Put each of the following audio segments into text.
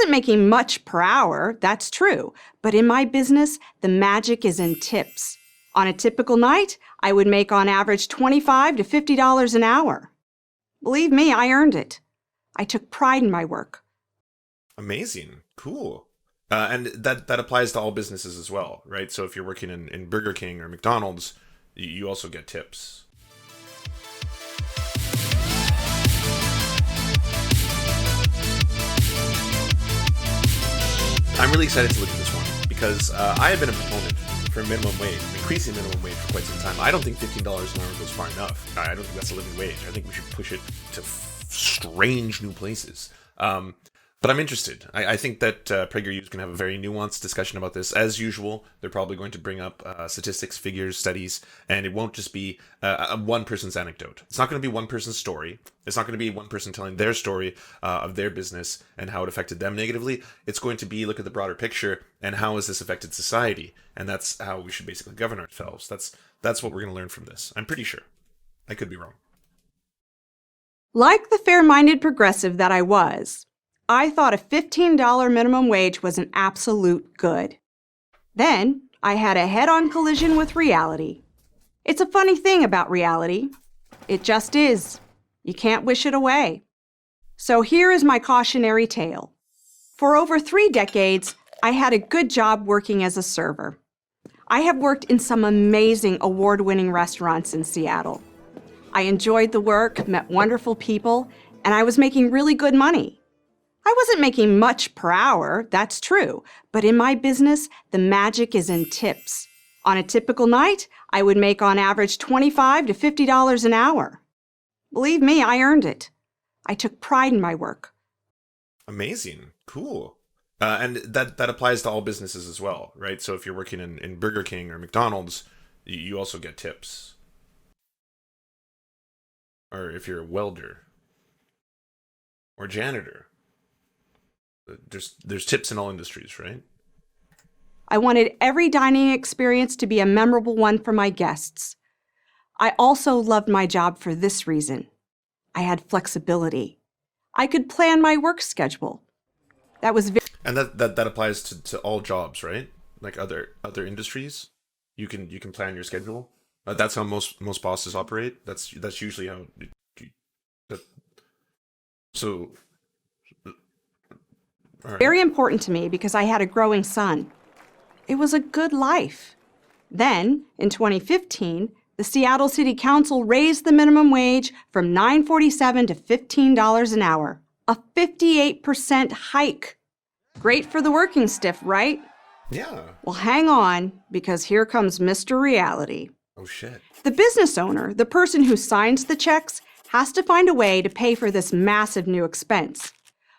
wasn't making much per hour, that's true, but in my business, the magic is in tips. On a typical night, I would make on average $25 to $50 an hour. Believe me, I earned it. I took pride in my work. Amazing. Cool. And that applies to all businesses as well, right? So if you're working in Burger King or McDonald's, you also get tips. I'm really excited to look at this one because I have been a proponent for minimum wage, increasing minimum wage for quite some time. I don't think $15 an hour goes far enough. I don't think that's a living wage. I think we should push it to strange new places. But I'm interested. I think that PragerU is going to have a very nuanced discussion about this. As usual, they're probably going to bring up statistics, figures, studies, and it won't just be one person's anecdote. It's not going to be one person's story. It's not going to be one person telling their story of their business and how it affected them negatively. It's going to be look at the broader picture and how has this affected society. And that's how we should basically govern ourselves. That's what we're going to learn from this. I'm pretty sure. I could be wrong. Like the fair-minded progressive that I was, I thought a $15 minimum wage was an absolute good. Then I had a head-on collision with reality. It's a funny thing about reality. It just is. You can't wish it away. So here is my cautionary tale. For over 3 decades, I had a good job working as a server. I have worked in some amazing award-winning restaurants in Seattle. I enjoyed the work, met wonderful people, and I was making really good money. I wasn't making much per hour, that's true, but in my business, the magic is in tips. On a typical night, I would make on average $25 to $50 an hour. Believe me, I earned it. I took pride in my work. Amazing. Cool. And that applies to all businesses as well, right? So if you're working in Burger King or McDonald's, you also get tips. Or if you're a welder or janitor. There's tips in all industries, right? I wanted every dining experience to be a memorable one for my guests. I also loved my job for this reason. I had flexibility. I could plan my work schedule. That was and that applies to all jobs, right? Like other industries, you can plan your schedule. That's how most bosses operate. That's usually how. So. Right. Very important to me because I had a growing son. It was a good life. Then, in 2015, the Seattle City Council raised the minimum wage from $9.47 to $15 an hour. A 58% hike. Great for the working stiff, right? Yeah. Well, hang on, because here comes Mr. Reality. Oh, shit. The business owner, the person who signs the checks, has to find a way to pay for this massive new expense.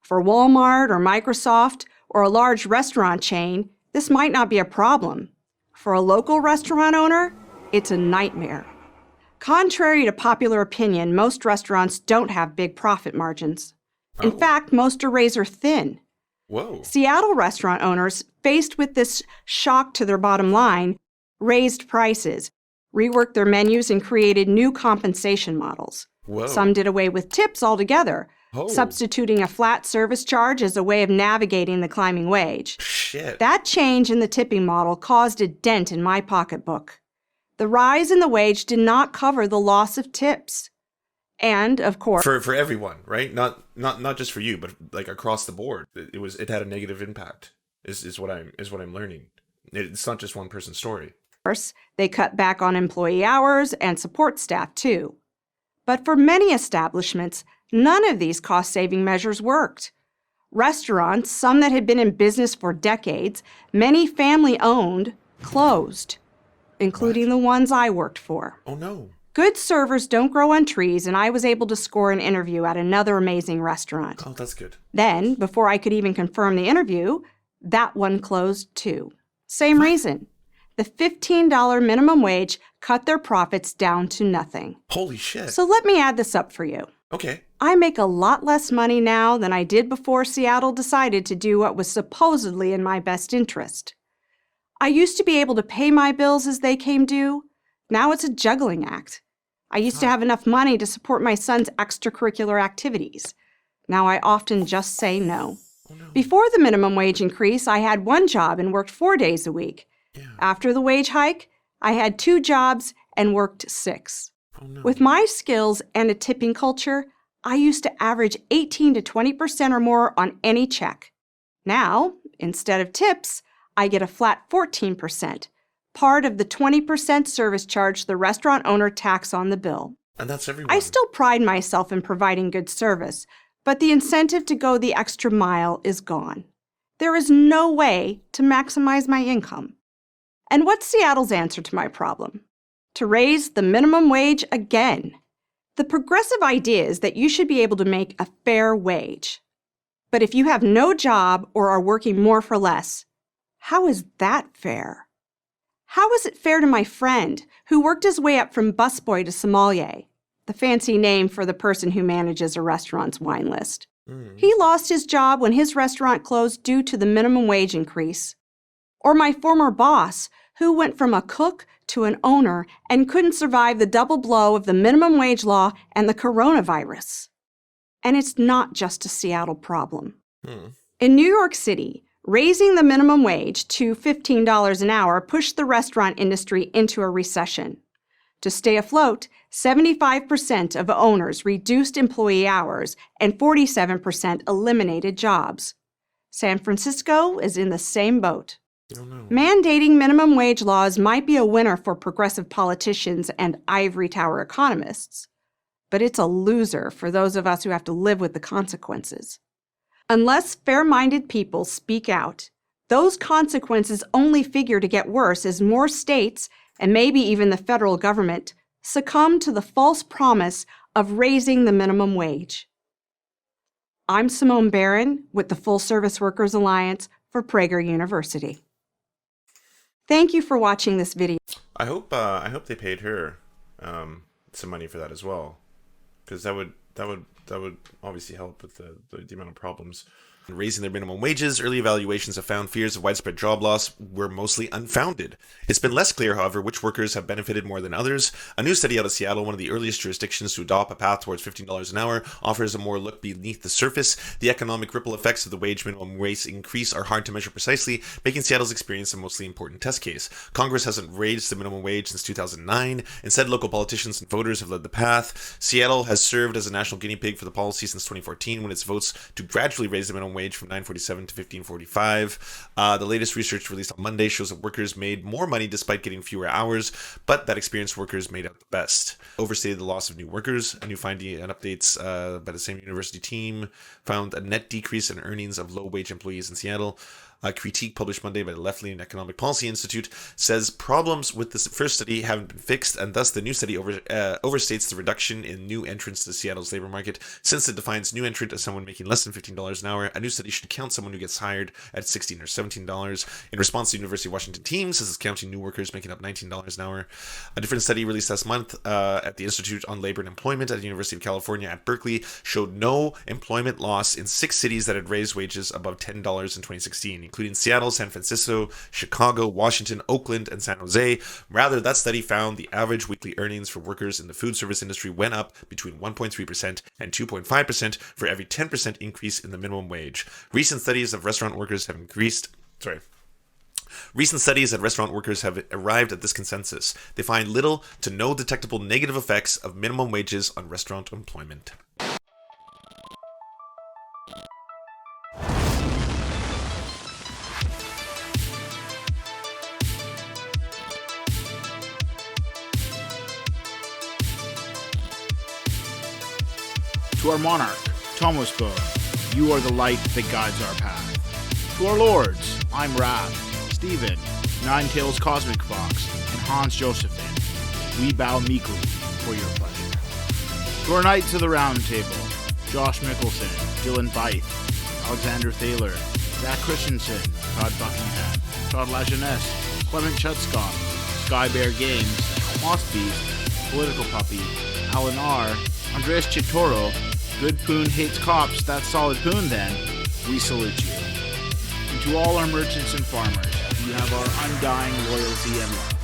For Walmart or Microsoft or a large restaurant chain, this might not be a problem. For a local restaurant owner, it's a nightmare. Contrary to popular opinion, most restaurants don't have big profit margins. In fact, most are razor thin. Whoa. Seattle restaurant owners, faced with this shock to their bottom line, raised prices, reworked their menus, and created new compensation models. Whoa. Some did away with tips altogether, substituting a flat service charge as a way of navigating the climbing wage. Shit. That change in the tipping model caused a dent in my pocketbook. The rise in the wage did not cover the loss of tips. And, of course... For everyone, right? Not just for you, but like across the board. It had a negative impact, is what I'm learning. It's not just one person's story. Of course, they cut back on employee hours and support staff, too. But for many establishments, none of these cost-saving measures worked. Restaurants, some that had been in business for decades, many family-owned, closed, including the ones I worked for. Oh, no. Good servers don't grow on trees, and I was able to score an interview at another amazing restaurant. Oh, that's good. Then, before I could even confirm the interview, that one closed too. Same reason. The $15 minimum wage cut their profits down to nothing. Holy shit. So let me add this up for you. Okay. I make a lot less money now than I did before Seattle decided to do what was supposedly in my best interest. I used to be able to pay my bills as they came due. Now it's a juggling act. I used to have enough money to support my son's extracurricular activities. Now I often just say no. Oh, no. Before the minimum wage increase, I had one job and worked 4 days a week. Yeah. After the wage hike, I had 2 jobs and worked 6. Oh, no. With my skills and a tipping culture, I used to average 18 to 20% or more on any check. Now, instead of tips, I get a flat 14%, part of the 20% service charge the restaurant owner tacks on the bill. And that's everyone. I still pride myself in providing good service, but the incentive to go the extra mile is gone. There is no way to maximize my income. And what's Seattle's answer to my problem? To raise the minimum wage again. The progressive idea is that you should be able to make a fair wage. But if you have no job or are working more for less, how is that fair? How is it fair to my friend who worked his way up from busboy to sommelier, the fancy name for the person who manages a restaurant's wine list? He lost his job when his restaurant closed due to the minimum wage increase. Or my former boss, who went from a cook to an owner and couldn't survive the double blow of the minimum wage law and the coronavirus. And it's not just a Seattle problem. In New York City, raising the minimum wage to $15 an hour pushed the restaurant industry into a recession. To stay afloat, 75% of owners reduced employee hours and 47% eliminated jobs. San Francisco is in the same boat. Oh, no. Mandating minimum wage laws might be a winner for progressive politicians and ivory tower economists, but it's a loser for those of us who have to live with the consequences. Unless fair-minded people speak out, those consequences only figure to get worse as more states, and maybe even the federal government, succumb to the false promise of raising the minimum wage. I'm Simone Barron with the Full Service Workers Alliance for Prager University. Thank you for watching this video. I hope they paid her some money for that as well, because that would obviously help with the amount of problems. Raising their minimum wages, early evaluations have found fears of widespread job loss were mostly unfounded. It's been less clear, however, which workers have benefited more than others. A new study out of Seattle, one of the earliest jurisdictions to adopt a path towards $15 an hour, offers a more look beneath the surface. The economic ripple effects of the wage minimum wage increase are hard to measure precisely, making Seattle's experience a mostly important test case. Congress hasn't raised the minimum wage since 2009. Instead, local politicians and voters have led the path. Seattle has served as a national guinea pig for the policy since 2014, when its votes to gradually raise the minimum wage from $9.47 to $15.45. The latest research released on Monday shows that workers made more money despite getting fewer hours, but that experienced workers made out the best. Overstated the loss of new workers. A new finding and updates by the same university team found a net decrease in earnings of low-wage employees in Seattle. A critique published Monday by the left-leaning Economic Policy Institute says problems with the first study haven't been fixed, and thus the new study overstates the reduction in new entrants to Seattle's labor market. Since it defines new entrant as someone making less than $15 an hour, a new study should count someone who gets hired at $16 or $17. In response, the University of Washington team says it's counting new workers making up $19 an hour. A different study released last month at the Institute on Labor and Employment at the University of California at Berkeley showed no employment loss in 6 cities that had raised wages above $10 in 2016. Including Seattle, San Francisco, Chicago, Washington, Oakland, and San Jose. Rather, that study found the average weekly earnings for workers in the food service industry went up between 1.3% and 2.5% for every 10% increase in the minimum wage. Recent studies at restaurant workers have arrived at this consensus. They find little to no detectable negative effects of minimum wages on restaurant employment. To our monarch, Thomas Bone, you are the light that guides our path. To our lords, I'm Raph, Stephen, Ninetails Cosmic Fox, and Hans Josephine. We bow meekly for your pleasure. To our knights of the Round Table, Josh Mickelson, Dylan Byth, Alexander Thaler, Zach Christensen, Todd Buckingham, Todd Lajeunesse, Clement Schutzkopf, Sky Bear Games, Moss Beast, Political Puppy, Alan R., Andreas Chitoro, Good Poon Hates Cops, That's Solid Poon then, we salute you. And to all our merchants and farmers, you have our undying loyalty and love.